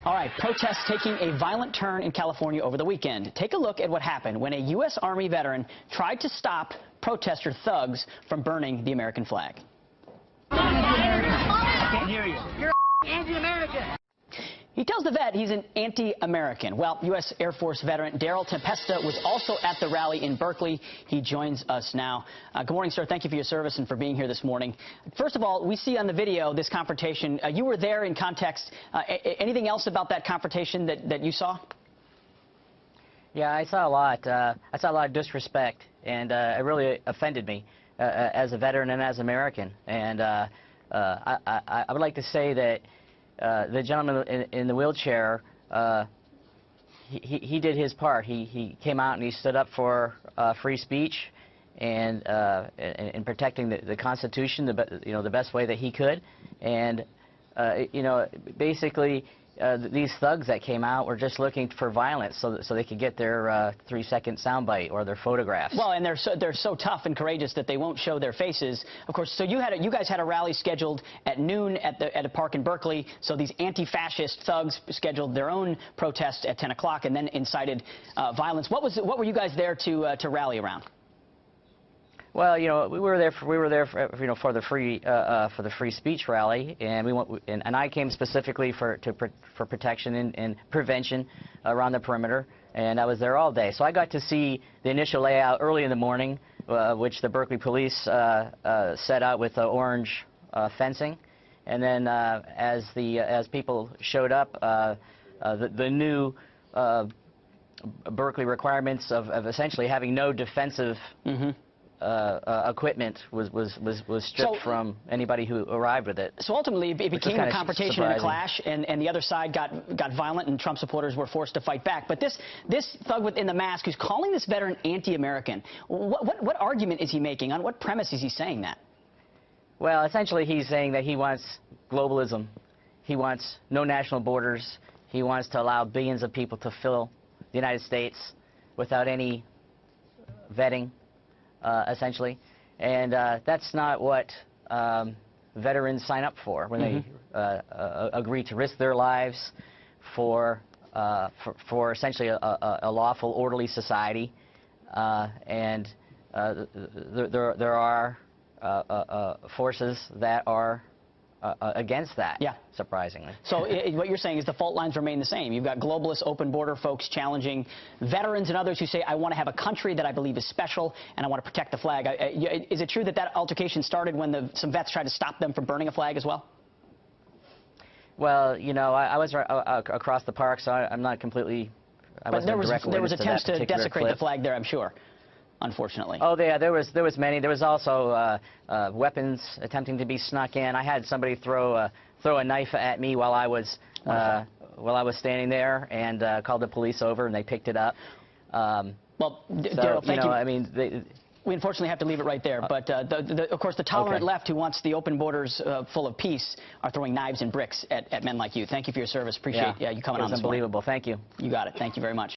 All right, protests taking a violent turn in California over the weekend. Take a look at what happened when a U.S. Army veteran tried to stop protester thugs from burning the American flag. I can't hear you. You're anti-American. He tells the vet he's an anti-American. Well, U.S. Air Force veteran Daryl Tempesta was also at the rally in Berkeley. He joins us now. Good morning, sir. Thank you for your service and for being here this morning. First of all, we see on the video this confrontation. You were there in context. Anything else about that confrontation that you saw? Yeah, I saw a lot. I saw a lot of disrespect, and it really offended me as a veteran and as an American. And I would like to say that the gentleman in the wheelchair, he did his part. He came out and he stood up for free speech and in protecting the Constitution, the best way that he could. And basically, these thugs that came out were just looking for violence so they could get their 3-second soundbite or their photographs. Well, and they're so tough and courageous that they won't show their faces. Of course, so you guys had a rally scheduled at noon at a park in Berkeley. So these anti-fascist thugs scheduled their own protest at 10 o'clock and then incited violence. What were you guys there to rally around? Well, we were there for the free speech rally, and I came specifically for protection and prevention around the perimeter, and I was there all day. So I got to see the initial layout early in the morning, which the Berkeley police set out with orange fencing, and then as people showed up, the new Berkeley requirements of essentially having no defensive equipment was stripped from anybody who arrived with it. So ultimately, it became a confrontation and a clash, and the other side got violent, and Trump supporters were forced to fight back. But this thug in the mask who's calling this veteran anti-American, what argument is he making? On what premise is he saying that? Well, essentially, he's saying that he wants globalism. He wants no national borders. He wants to allow billions of people to fill the United States without any vetting. Essentially, and that's not what veterans sign up for when they agree to risk their lives for essentially a lawful, orderly society, and there are forces that are against that. Yeah. Surprisingly. So what you're saying is the fault lines remain the same. You've got globalist, open border folks challenging veterans and others who say, I want to have a country that I believe is special and I want to protect the flag. Is it true that altercation started when some vets tried to stop them from burning a flag as well? Well, I was across the park, so I'm not completely. But there was attempts to desecrate the flag there, I'm sure. Unfortunately. Oh, yeah, there was many. There was also weapons attempting to be snuck in. I had somebody throw a knife at me while I was standing there, and called the police over, and they picked it up. Well, Daryl, thank you. I mean, we unfortunately have to leave it right there. But of course, the tolerant left who wants the open borders full of peace are throwing knives and bricks at men like you. Thank you for your service. Appreciate you coming on. It was unbelievable. Thank you. You got it. Thank you very much.